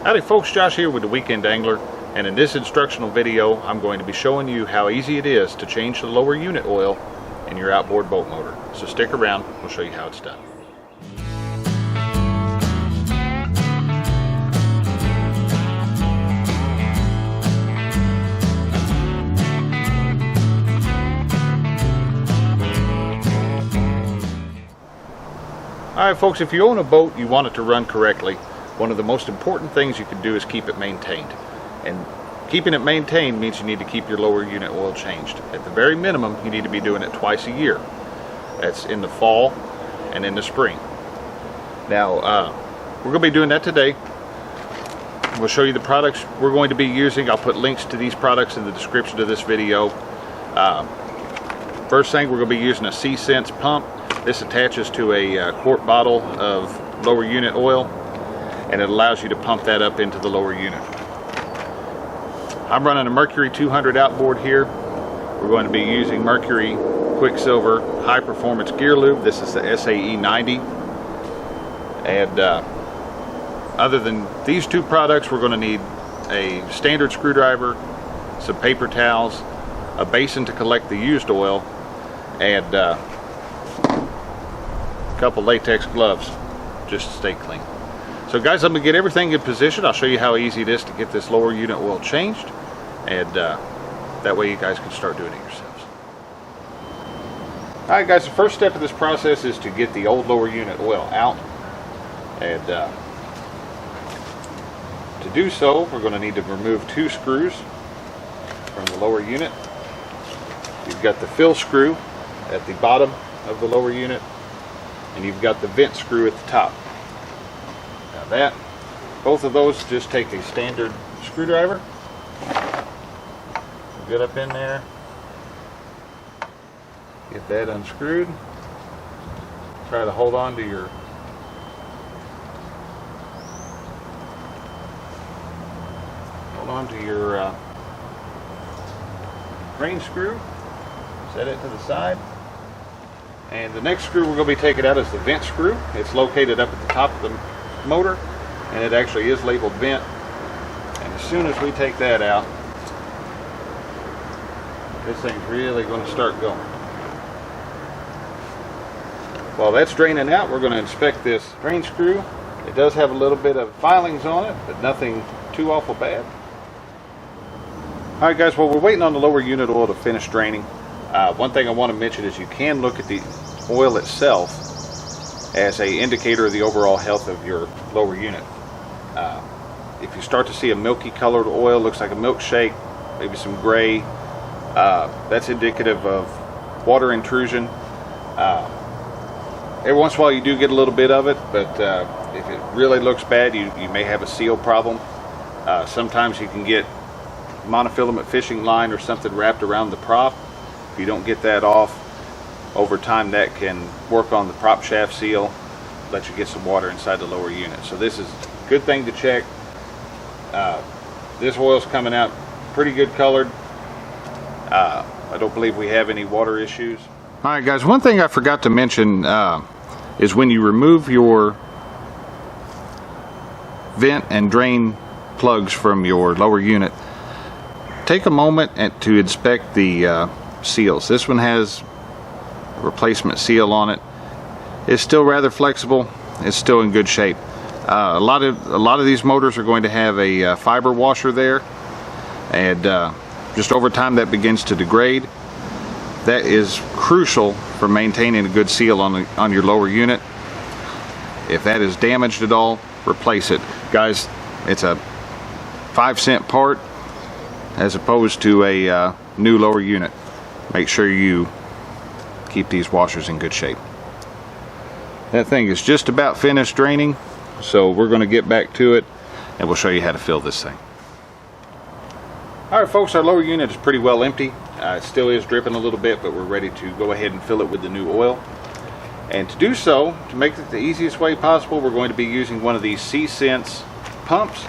Howdy folks, Josh here with the Weekend Angler, and in this instructional video I'm going to be showing you how easy it is to change the lower unit oil in your outboard boat motor. So stick around, we'll show you how it's done. Alright folks, if you own a boat, you want it to run correctly. One of the most important things you can do is keep it maintained. And keeping it maintained means you need to keep your lower unit oil changed. At the very minimum, you need to be doing it twice a year. That's in the fall and in the spring. Now, we're going to be doing that today. We'll show you the products we're going to be using. I'll put links to these products in the description of this video. First thing, we're going to be using a C-Sense pump. This attaches to a quart bottle of lower unit oil, and it allows you to pump that up into the lower unit. I'm running a Mercury 200 outboard here. We're going to be using Mercury Quicksilver High Performance Gear Lube. This is the SAE 90. And other than these two products, we're going to need a standard screwdriver, some paper towels, a basin to collect the used oil, and a couple latex gloves just to stay clean. So guys, I'm going to get everything in position. I'll show you how easy it is to get this lower unit oil changed, and that way you guys can start doing it yourselves. Alright guys, the first step of this process is to get the old lower unit oil out, and to do so we're going to need to remove two screws from the lower unit. You've got the fill screw at the bottom of the lower unit, and you've got the vent screw at the top. Both of those just take a standard screwdriver, get up in there, get that unscrewed, try to hold on to your drain screw, set it to the side. And the next screw we're going to be taking out is the vent screw. It's located up at the top of the motor, and it actually is labeled vent. And as soon as we take that out, this thing's really going to start going. While that's draining out, we're going to inspect this drain screw. It does have a little bit of filings on it, but nothing too awful bad. Alright guys, while we're waiting on the lower unit oil to finish draining, one thing I want to mention is you can look at the oil itself as an indicator of the overall health of your lower unit. If you start to see a milky colored oil, looks like a milkshake, maybe some gray, that's indicative of water intrusion. Every once in a while you do get a little bit of it, but if it really looks bad, you may have a seal problem. Sometimes you can get monofilament fishing line or something wrapped around the prop. If you don't get that off, over time that can work on the prop shaft seal, let you get some water inside the lower unit. So this is a good thing to check. This oil's coming out pretty good colored. I don't believe we have any water issues. Alright guys, one thing I forgot to mention is when you remove your vent and drain plugs from your lower unit, take a moment to inspect the seals. This one has a replacement seal on it. It's still rather flexible. It's still in good shape. A lot of these motors are going to have a fiber washer there, and just over time that begins to degrade. That is crucial for maintaining a good seal on your lower unit. If that is damaged at all, replace it. Guys, it's a 5-cent part as opposed to a new lower unit. Make sure you keep these washers in good shape. That thing is just about finished draining, so we're going to get back to it and we'll show you how to fill this thing. Alright folks, our lower unit is pretty well empty. It still is dripping a little bit, but we're ready to go ahead and fill it with the new oil. And to do so, to make it the easiest way possible, we're going to be using one of these C-Sense pumps.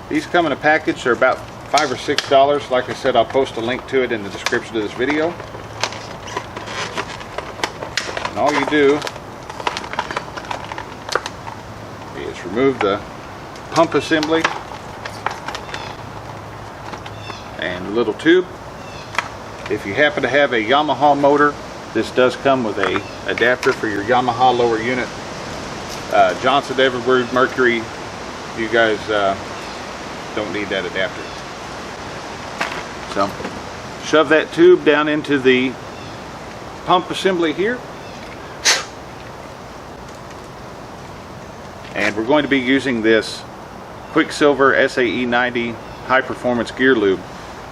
These come in a package. They're about $5 or $6. Like I said, I'll post a link to it in the description of this video. And all you do is remove the pump assembly and a little tube. If you happen to have a Yamaha motor, this does come with a adapter for your Yamaha lower unit. Johnson, Everbird, Mercury, you guys don't need that adapter. So shove that tube down into the pump assembly here. And we're going to be using this Quicksilver SAE 90 high performance gear lube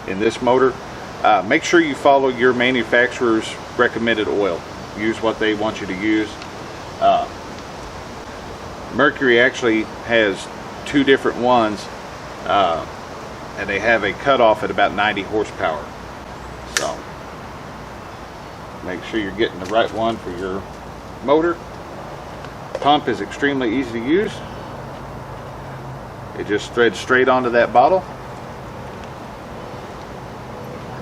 in this motor. Make sure you follow your manufacturer's recommended oil. Use what they want you to use. Mercury actually has two different ones, and they have a cutoff at about 90 horsepower. So make sure you're getting the right one for your motor. Pump is extremely easy to use. It just threads straight onto that bottle.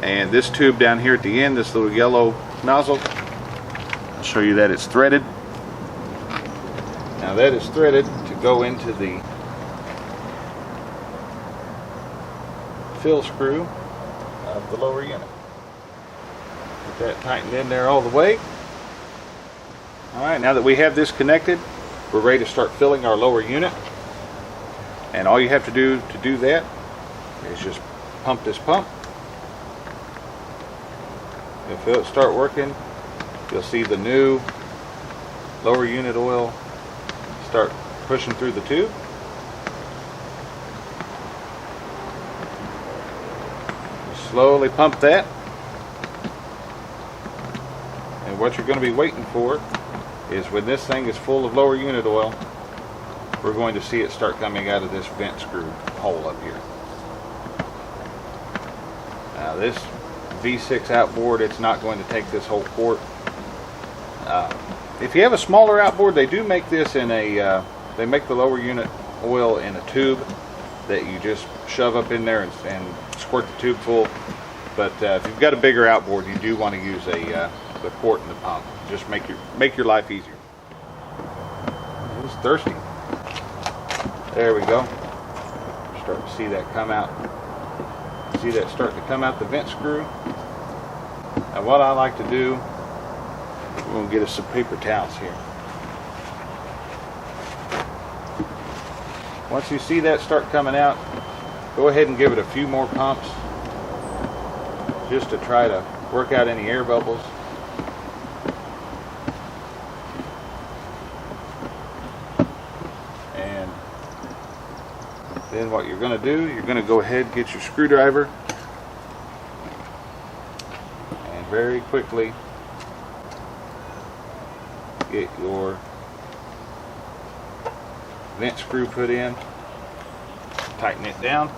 And this tube down here at the end, this little yellow nozzle, I'll show you that it's threaded. Now that is threaded to go into the fill screw of the lower unit. Get that tightened in there all the way. Alright, now that we have this connected, we're ready to start filling our lower unit. And all you have to do that is just pump this pump. You'll feel it start working. You'll see the new lower unit oil start pushing through the tube. Slowly pump that. And what you're going to be waiting for is when this thing is full of lower unit oil, we're going to see it start coming out of this vent screw hole up here. Now this V6 outboard, it's not going to take this whole quart. If you have a smaller outboard, they do make this in a, they make the lower unit oil in a tube that you just shove up in there and squirt the tube full. But if you've got a bigger outboard, you do want to use the quart and the pump. Just make your life easier. It's thirsty. There we go. Start to see that come out. See that start to come out the vent screw. Now what I like to do, we're going to get us some paper towels here. Once you see that start coming out, go ahead and give it a few more pumps just to try to work out any air bubbles. And then what you're going to do, you're going to go ahead and get your screwdriver and very quickly get your vent screw put in, tighten it down.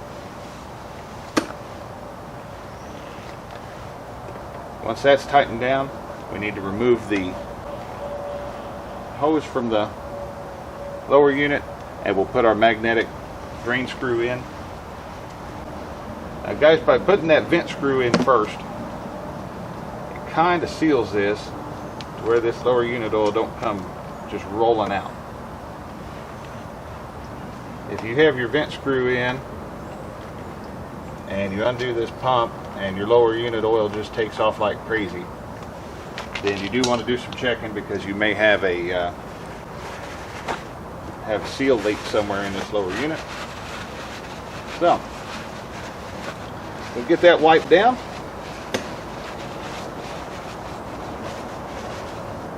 Once that's tightened down, we need to remove the hose from the lower unit and we'll put our magnetic drain screw in. Now guys, by putting that vent screw in first, it kind of seals this to where this lower unit oil don't come just rolling out. If you have your vent screw in and you undo this pump and your lower unit oil just takes off like crazy, then you do want to do some checking because you may have a seal leak somewhere in this lower unit. So we'll get that wiped down.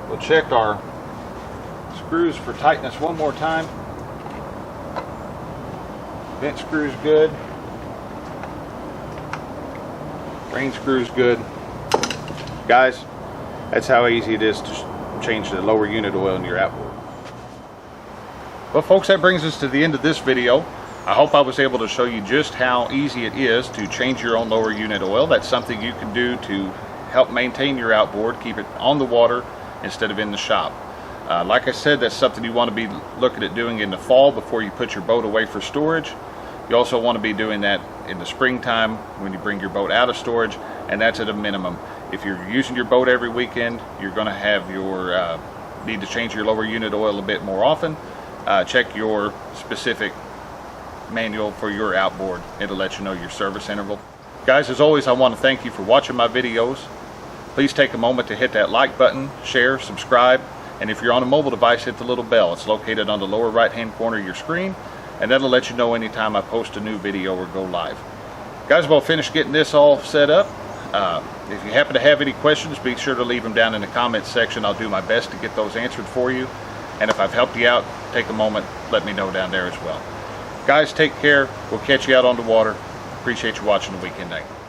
We'll check our screws for tightness one more time. Vent screw's good. Drain screw's good. Guys, that's how easy it is to change the lower unit oil in your outboard. Well folks, that brings us to the end of this video. I hope I was able to show you just how easy it is to change your own lower unit oil. That's something you can do to help maintain your outboard, keep it on the water instead of in the shop. Like I said, that's something you want to be looking at doing in the fall before you put your boat away for storage. You also want to be doing that in the springtime when you bring your boat out of storage, and that's at a minimum. If you're using your boat every weekend, you're going to have your need to change your lower unit oil a bit more often. Check your specific manual for your outboard. It'll let you know your service interval. Guys, as always, I want to thank you for watching my videos. Please take a moment to hit that like button, share, subscribe, and if you're on a mobile device, hit the little bell. It's located on the lower right hand corner of your screen, and that'll let you know anytime I post a new video or go live. Guys, we'll finish getting this all set up. If you happen to have any questions, be sure to leave them down in the comments section. I'll do my best to get those answered for you. And if I've helped you out, take a moment, let me know down there as well. Guys, take care. We'll catch you out on the water. Appreciate you watching the Weekend Angler.